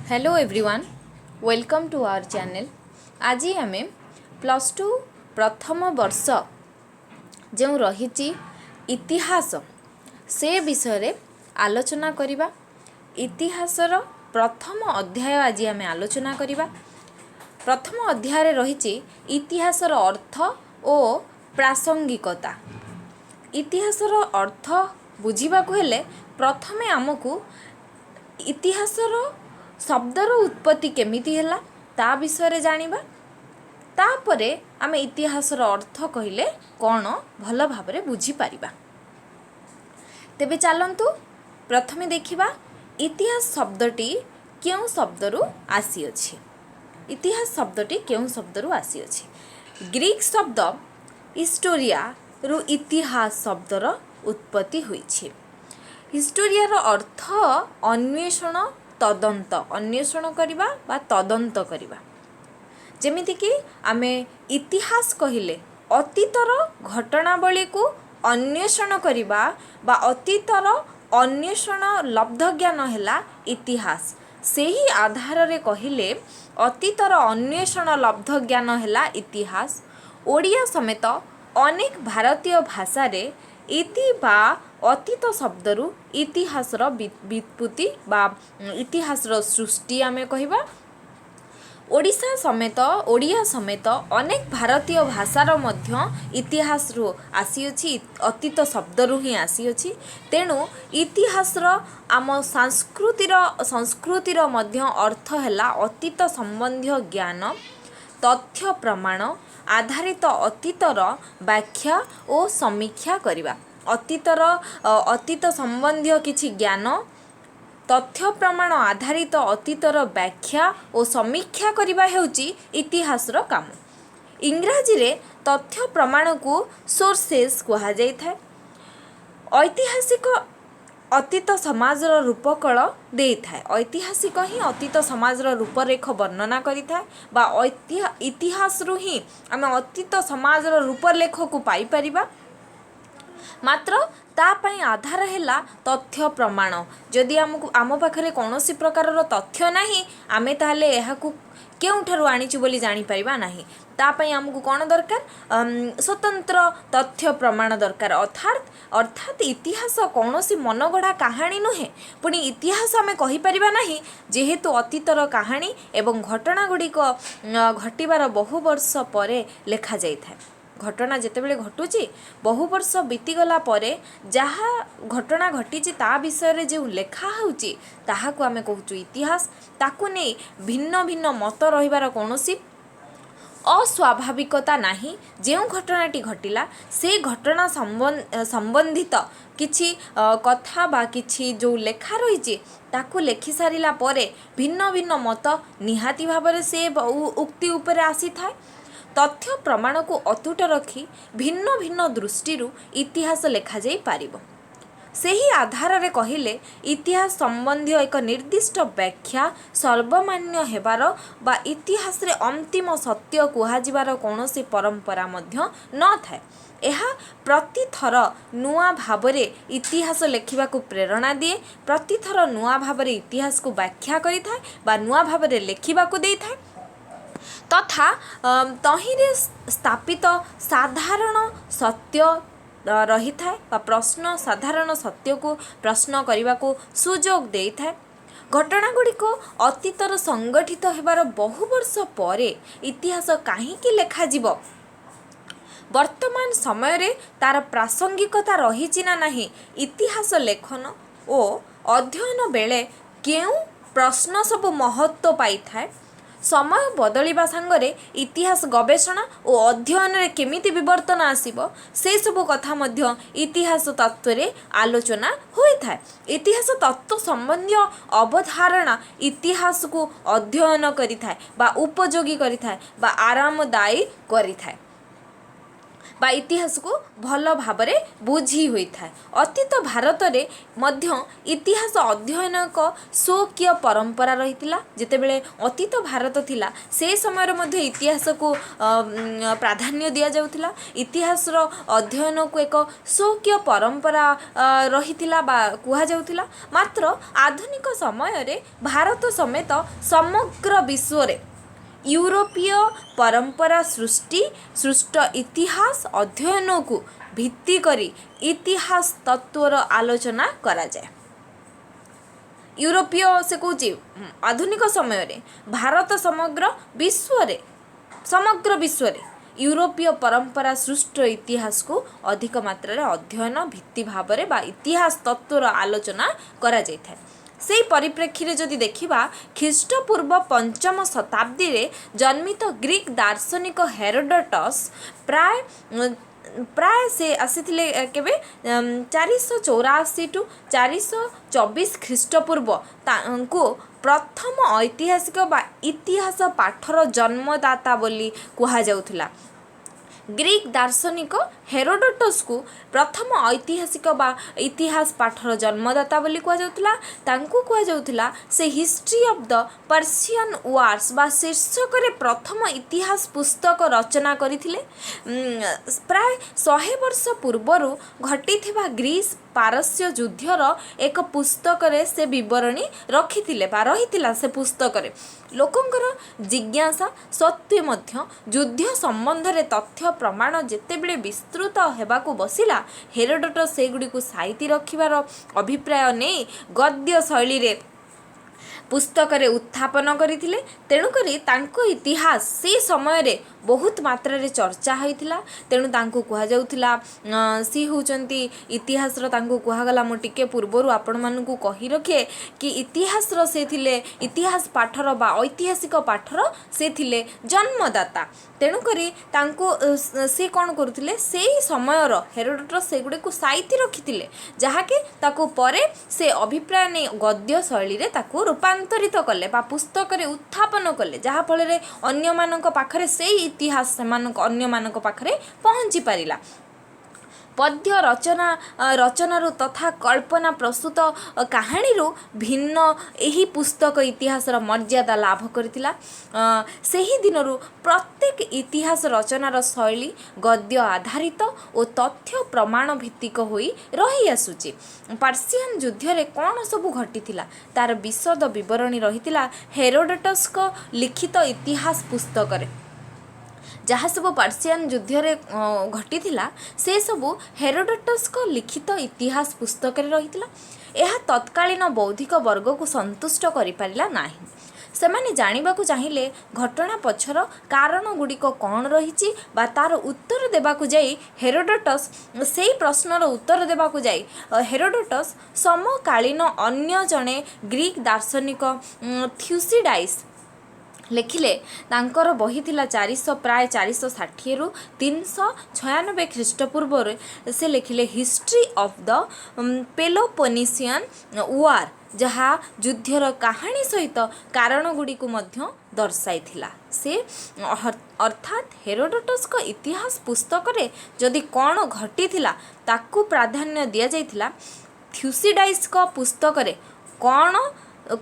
Hello everyone, welcome to our channel. आज आम +2 प्रथम वर्ष जो रही इतिहास से विषय आलोचना करवा। इतिहासर प्रथम अध्याय आज आम आलोचना करवा। प्रथम अध्याय रही इतिहासर अर्थ और प्रासंगिकता। इतिहासर अर्थ बुझिबाकु हेले प्रथमे आमको इतिहासर शब्दर उत्पत्ति केमिति हैला ता विषय जानिबा। तापरे आमे इतिहासर अर्थ कहिले कौन भल भाबरे बुझी पारिबा। तेबे चलंतु प्रथमे देखिबा इतिहास शब्दटी केउ शब्दरु आसी अछि। इतिहास शब्दटी केउ शब्दरु आसी अछि। ग्रीक शब्द हिस्टोरिया रु इतिहास शब्दर उत्पत्ति होइछि। हिस्टोरियार अर्थ अन्वेषण तदंत, अन्वेषण करिबा बा तदंत करिबा। जेमिति कि आमे इतिहास कहिले अतीतर घटनावली को अन्वेषण करिबा बा अतीतर अन्वेषण लब्ध ज्ञान हैला इतिहास। सेही आधार रे कहिले अतीतर अन्वेषण लब्ध ज्ञान हैला इतिहास। ओडिया समेत अनेक भारतीय भाषा रे इति बा अतीत शब्दरु इतिहासर व्युत्पत्ति बा इतिहासर सृष्टि आमे कहिबा। ओडिया समेत अनेक भारतीय भाषार मध्य इतिहास रु आसी अछि, अतीत शब्दरु ही आसी अछि। तेणु इतिहासर आम संस्कृतिर मध्य अर्थ हैला अतीत संबंधी ज्ञान, तथ्य प्रमाण आधारित अतीतर व्याख्या और समीक्षा करिबा। अतीत संबंधी किछि ज्ञान, तथ्य प्रमाण आधारित अतीतर व्याख्या और समीक्षा करिबा हेउची इतिहासर काम। इंग्राजी रे तथ्य प्रमाण को सोर्सेस कहा जाय थाए। ऐतिहासिक अतीत समाजर रूपकल देई थाए। ऐतिहासिक ही अतीत समाजर रूपरेख वर्णना करि थाए बा इतिहास रु ही आमे अतीत समाजर रूपरेख को पाई परिबा। मात्र ता पई आधार हैला तथ्य प्रमाण। जदि आम पाखरे कौनसी प्रकारर तथ्य नाही आमे ताहले एहाकु केउठारु आनिचु बोली जानि परिबा नाही। ता पई हमकु कोन दरकार, स्वतंत्र तथ्य प्रमाण दरकार। अर्थात इतिहास कौनसी मनगढ़ा कहानी नुहे। पुणी इतिहास आमे कहि परिबा नाही जेहेतु अतीतर कहानी एवं घटना गुड़िक घटिबार बहु वर्ष परे लेखा जाय थाए। घटना जेतेबेले घटुची बहु वर्ष बीतीगला परे जहा घटना घटीची ता विषय रे जो लेखा होउची ताहाकु आमे कहूचु इतिहास। ताकु नै भिन्न भिन्न मत रहिबार कौनसी अस्वाभाविकता नाही। जो घटनाटी घटिला से घटना संबंधित किछि कथा बा किछि जो लेखा रही ताकू लेखि सारिला परे भिन्न भिन्न मत निहाती भाबरे से उक्ति उपरे आसी थाए। तथ्य प्रमाण को अतुट रखी भिन्न भिन्न दृष्टि इतिहास लेखा जाई पारिबो। सेही आधार रे कहिले इतिहास संबंधी एक निर्दिष्ट व्याख्या सर्वमान्य हेबार बा इतिहास रे अंतिम सत्य कुहाजिबार कौनसी परंपरा मध्य न थाए। एहा प्रति थर नुआ भाबरे इतिहास लेखिबा को प्रेरणा दिए। प्रति थर नुआ भाबरे इतिहास को व्याख्या करि थाए बा नुआ भाबरे लेखिबा को देई थाए। तथा तहिरे स्थापित साधारण सत्य रही थाए बा प्रश्न साधारण सत्य को प्रश्न करने को सुजोग दे थाए। घटना गुड़िक अतीतर संगठित हेबार बहु वर्ष परे इतिहास काहींकी लेखा जीवो, वर्तमान समय रे तार प्रासंगिकता रही ना नहीं, इतिहास लेखन और अध्ययन बेले केउ प्रश्न सब महत्व पाई थाए। समय बदलिबा संगरे इतिहास गवेषणा और अध्ययन रे केमिति विवर्तन आसीबो से सब कथा मध्य इतिहास तत्व रे आलोचना होई थाए। इतिहास तत्व संबंधी अवधारणा इतिहास को अध्ययन करि थाए बा उपयोगी करि थाए बा आरामदायी करि थाए। बा इतिहास को भल भाबरे बुझी होई थाए। अतीत भारत रे मध्य इतिहास अध्ययन एक स्वकीय परंपरा रहितिला। जेतेबेले अतीत भारत थिला से समय रे मध्य इतिहास को प्राधान्य दिया जाउथिला। इतिहास रो अध्ययन को एक स्वकीय परंपरा रहितिला बा कुहा जाउथिला। मात्र आधुनिक समय रे भारत समेत समग्र विश्व रे यूरोपीय परंपरा सृष्ट इतिहास अध्ययन को भित्ति करी इतिहास तत्वर आलोचना करा जाए। यूरोपीय से कहूँ आधुनिक समय रे भारत समग्र विश्व रे यूरोपीय परंपरा सृष्ट इतिहास को अधिक मात्रा रे अध्ययन भित्ति भाव बा इतिहास तत्वर आलोचना करा जाय थाए। से परिप्रेक्षी रे जदि देखिबा ख्रीष्टपूर्व 5म शताब्दी रे जन्मित ग्रीक दार्शनिक हेरोडोटस प्राय से आसीथिले केबे 484 टू 424 ख्रीष्टपूर्व तांको प्रथम ऐतिहासिक बा इतिहास पाठर जन्मदाता बोली कुहा जाउथिला। ग्रीक दार्शनिक हेरोडोटस को प्रथम ऐतिहासिक बा इतिहास पाठर जन्मदाता बोली कुहा जाउथिला। तांको कुहा जाउथिला से history of the Persian wars बा शीर्षक रे प्रथम इतिहास पुस्तक रचना करिथिले। प्राय 100 वर्ष पूर्वरु घटिथिबा ग्रीस पारस्य युद्धर एक पुस्तक रे से विवरणी रखिथिले बा रहितिला। से पुस्तक रे लोकंकर जिज्ञासा सत्य मध्य युद्ध संबंध रे तथ्य प्रमाण जेतेबेले विस्तृत हेबाकू बसिला हेरोडोटस सेगुडी को साइती रखिबार अभिप्राय नै गद्य शैली रे पुस्तक रे उत्थापन करिथिले। तेणुकरी तांको इतिहास से समय रे बहुत मात्रा रे चर्चा होइथिला। तेणु तांको कुहा जाउथिला सी होचंती इतिहास रो तांको कुहा गला मो टिके पूर्वरु आपण मानकू कहि रखे कि इतिहास रो से थिले इतिहास पाठर बा ऐतिहासिक पाठर से थिले जन्मदाता। तेणुकरी तांको से कोन करूथिले सेही समय रो हेरोडोटस सेगुडे को साइती रखिथिले जहाके ताको परे से अभिप्राय नै गद्य शैली रे ताको रूपांतरित कले बा पुस्तक रे उत्थापन कले जहा फल रे अन्य मानक पाखरे सेही इतिहास सेमानक अन्य मानक पाखरे पहुंची पारिला। पद्य रचनारू तथा कल्पना प्रस्तुत कहानी भिन्न एही पुस्तक इतिहासर मर्यादा लाभ करथिला। सेही दिनरू प्रत्येक इतिहास रचनार शैली गद्य आधारित और तथ्य प्रमाण भित्तिक होई रही आसुची। पर्शियन युद्ध रे कौन सबु घटिथिला तार विशद विवरणी रहिथिला हेरोडोटस को लिखित इतिहास पुस्तक रे। जहाँ सब पर्शियन युद्ध रे घटिथिला से सबु हेरोडोटस को लिखित इतिहास पुस्तक रे रहिथिला। एहा तत्कालीन बौद्धिक वर्ग को संतुष्ट करि पारिला नाही। सेमाने जानिबाकू चाहिए घटना पछर कारण गुड़िक कौन रही बा तार उत्तर देबाकू जाई हेरोडोटस सेही प्रश्नर उत्तर देबाकू जाई हेरोडोटस समकालीन अन्य जने ग्रीक दार्शनिक थ्यूसिडाइस लेखिले। तांकर बही थिला 400 प्राय 460 रु 396 ख्रीष्टपूर्व से लेखिले हिस्ट्री ऑफ द पेलोपोनेसियन वार जहाँ युद्धर कहानी सहित कारण गुड़ी को मध्य दर्शाई थिला। से अर्थात हेरोडोटस को इतिहास पुस्तक रे जदि कौन घटी थिला ताकू प्राधान्य दिया जाइथिला थ्यूसिडाइस को पुस्तक रे कौन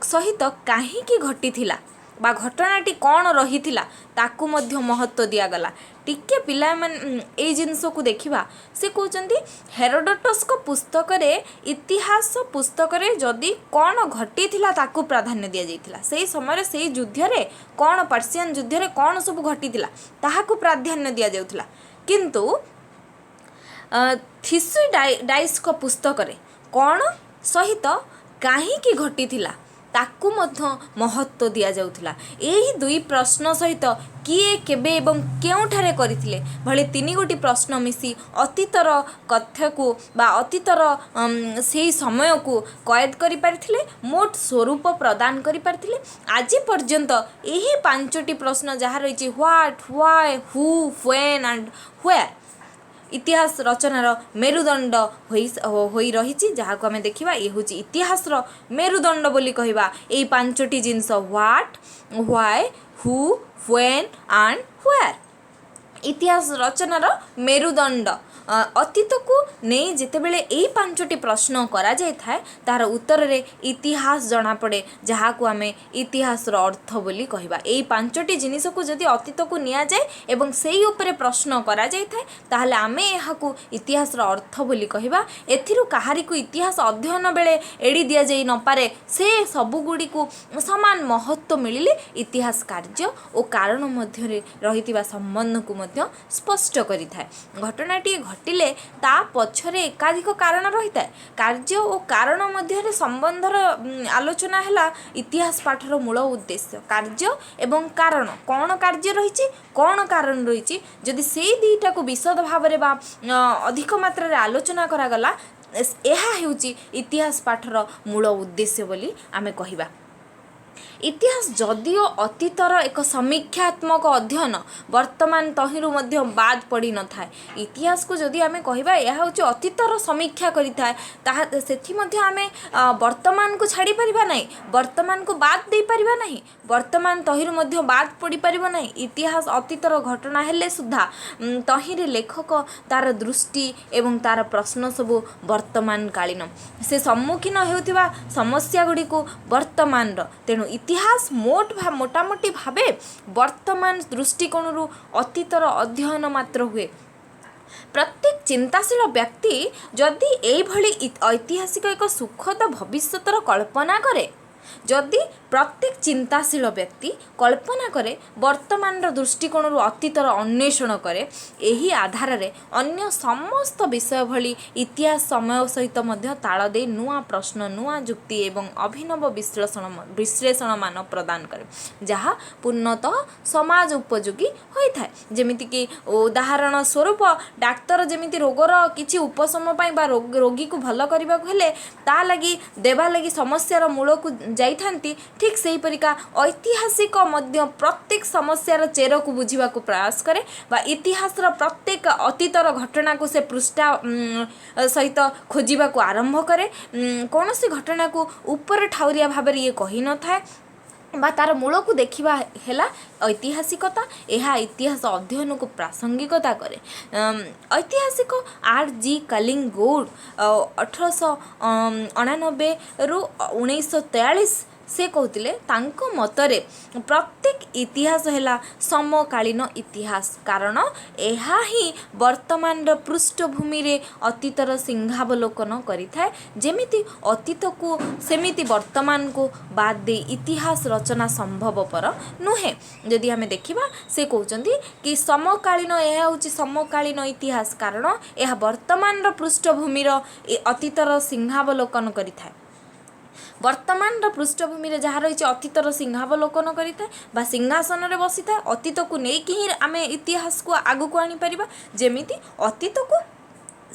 सहित काहे की घटी थिला बा घटनाटी कौन रही थिला ताकू मध्य महत्व दिया गला। टिके पिला मन ए जिंस को देखिबा से कहउचंती हेरोडोटस को पुस्तक रे इतिहास पुस्तक रे जदि कौन घटी थिला ताकू प्राधान्य दिया जाइथिला। सेही समय रे सेही युद्ध रे कौन पर्शियन युद्ध रे कौन सब घटी थिला ताहाकू प्राधान्य दिया जाउथिला। किंतु थ्यूसिडाइस को पुस्तक रे कौन सहित काहे की घटी थिला ताकू मध्य महत्व दिया जाउथिला। एही दुई प्रश्न सहित किए केबे एवं केउठारे करिथिले भले तीन गोटी प्रश्न मिसी अतीतर कथा को बा अतीतर सेही समय को कैद करि पारथिले मोट स्वरूप प्रदान करि पारथिले। आज पर्यंत एही पांचटी प्रश्न जहा रहिछि what why who when and where इतिहास रचनार मेरुदंड होई रही जहाँ को आम देखा ये हूँ इतिहास मेरुदंड बोली कहवा यही पांचटी जिनस what why who when and where इतिहास रचनार मेरुदंड अतीत को नहीं जितेबले यही 5टी प्रश्न करा जाय थाए तार उत्तर रे इतिहास जना पड़े जहाँ को आमे इतिहास रो अर्थ बोली कहबा। यही 5टी जिनिस को जदि अतीत को निया जाए एवं सेही उपरे प्रश्न करा जाय थाए ताहले आमे एहा को इतिहास रो अर्थ बोली कहबा। एथिरु काहारी को इतिहास अध्ययन बेले एड़ी दिया जाई न पारे से सबु गुडी को समान महत्व मिलिले इतिहास कार्य और कारण मध्य रे रहितिबा संबंध को मध्य स्पष्ट करि थाए। घटनाटी घटिले ता पछरे एकाधिक कारण रही था। कार्य और कारण मध्य संबंधर आलोचना है इतिहास पाठर मूल उद्देश्य। कार्य एवं कारण कौन कार्य रही कौन कारण रही जदि से दुईटा को विशद भाव में अधिक मात्रा आलोचना करागला यह हेउची इतिहास पाठर मूल उद्देश्य बोली आमे कहिबा। इतिहास जदिओ अतीतर एक समीक्षात्मक अध्ययन वर्तमान तहिरु मध्य बाद पड़ी न थाए। इतिहास को जदि आमे कहिबा यह होची अतीतर समीक्षा करि थाए ताहा सेथि मध्य आमे वर्तमान को छाड़ी परिबा नाही, वर्तमान को बाद दे परिबा नाही, वर्तमान तहिरु मध्य बाद पड़ी परिबा नाही। इतिहास अतीतर घटना हेले सुद्धा तहिरे लेखक तार दृष्टि एवं तार प्रश्न सबु वर्तमान कालीन से सम्मुखीन हेउथिबा समस्या गुडी को वर्तमान रो। तेणु इतिहास मोटामोटी भावे वर्तमान दृष्टिकोण अतीतर अध्ययन मात्र हुए। प्रत्येक चिंताशील व्यक्ति जदि एभली ऐतिहासिक एक सुखद भविष्यतर कल्पना करे, जदि प्रत्येक चिंताशील व्यक्ति कल्पना करे वर्तमान दृष्टिकोण अतीतर अन्वेषण करे एही आधार रे अन्य समस्त विषय भली इतिहास समय सहित मध्य ताल दे नुआ प्रश्न नुआ जुक्ति एवं अभिनव विश्लेषण मान प्रदान करे जहाँ पूर्णतः समाज उपयोगी होता है। जेमिति कि उदाहरण स्वरूप डाक्तर जेमिति रोगर किछि उपशम पाई बा रोगी को भल करबा को हेले ता लगी देबा लगी समस्यार मूल को जाइथांती। ठीक सही परिका ऐतिहासिक मध्य प्रत्येक समस्यार चेर को बुझिबा को प्रयास करे बा इतिहासर प्रत्येक अतीतर घटना को से पृष्ठा सहित खोजिबा को आरंभ करे। कौन सी घटना को ऊपर ठाउरिया भाव ये कही न थाए बा तार मूल को देखा है ऐतिहासिकता। यह इतिहास अध्ययन को प्रासंगिकता करे। ऐतिहासिक R.G. कलिंगवुड 1899 रु 1943 से कहते तांको मतरे प्रत्येक इतिहास है समकालीन इतिहास कारण यह ही वर्तमान पृष्ठभूमि रे अतीतर सिंहावलोकन करिथाए। जेमिति अतीत को सेमिति वर्तमान को बाद दे इतिहास रचना संभवपर नुहे। जदि आमे देखिबा से कहउचंदी कि समकालीन यह होची समकालीन इतिहास कारण यह वर्तमान पृष्ठभूमि रो अतीतर सिंहावलोकन करिथाए। वर्तमान पृष्ठभूमि रे जहाँ रही अतीतर सिंहावलोकन करिथाए बा सिंहासन रे बसी थाए। अतीत को लेकिन ही आमे इतिहास को आगु को आनी परिबा। जेमिति अतीत को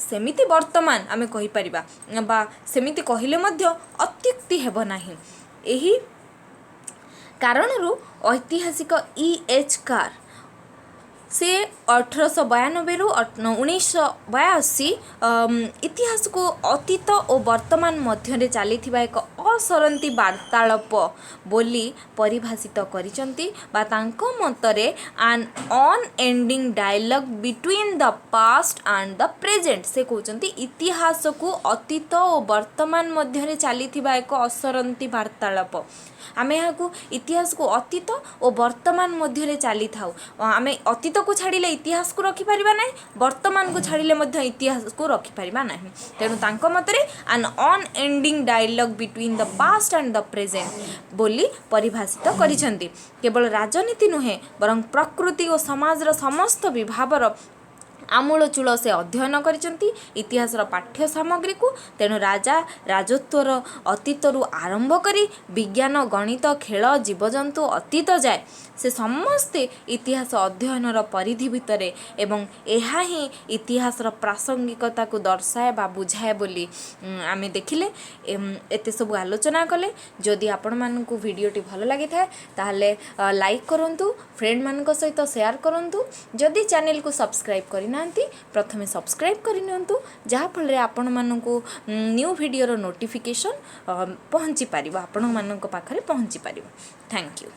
सेमिति वर्तमान आमे कहि परिबा बा सेमिति कहिले मध्य अत्युक्ति हेबो नाही। एही कारणरू ऐतिहासिक E.H. कार से 1892 रु 1982 इतिहास को अतीत और वर्तमान मध्य चली एक असरंती वार्तालाप बोली परिभाषित करिसंती बा तांको मतरे an unending dialogue between the past and the present. से कहउचंती इतिहास को अतीत और वर्तमान मध्य चली एक असरंती वार्तालाप। आमे यहाँ इतिहास को अतीत और वर्तमान मध्य चली था। आमे अतीत को छाड़िले इतिहास को रखिपारिबा नहीं, वर्तमान को छाड़िले मध्य इतिहास को रखिपारिबा नहीं। तेणु तांको मतरे an unending dialogue between the past and the present बोली परिभाषित करिसंती। केवल राजनीति नुहे बरं प्रकृति और समाजर समस्त विभावर आमूलचूल से अध्ययन करिसंती इतिहासर पाठ्य सामग्री को। तेणु राजा राजत्वर अतीतरू आरंभ करी विज्ञान गणित खेल जीवजंतु अतीत जाए से समस्ते इतिहास अध्ययनर परिधि भितरे एवं एहा ही इतिहासर प्रासंगिकता को दर्शाए बा बुझाए बोली आमे देखिले। एते सब आलोचना कले। जदि आपण मानकु भिडियोटी भल लागि थाए ताहले लाइक करंतु, फ्रेंड मानक सहित शेयर करंतु। जदि चैनल को सब्सक्राइब करि नांती प्रथमे सब्सक्राइब करि नियंतु जहा फल रे आपण मानकु न्यू भिडियोर नोटिफिकेशन पहुँची पारिबो, आपण मानक पाखरे पहुँची पारिबो। Thank you.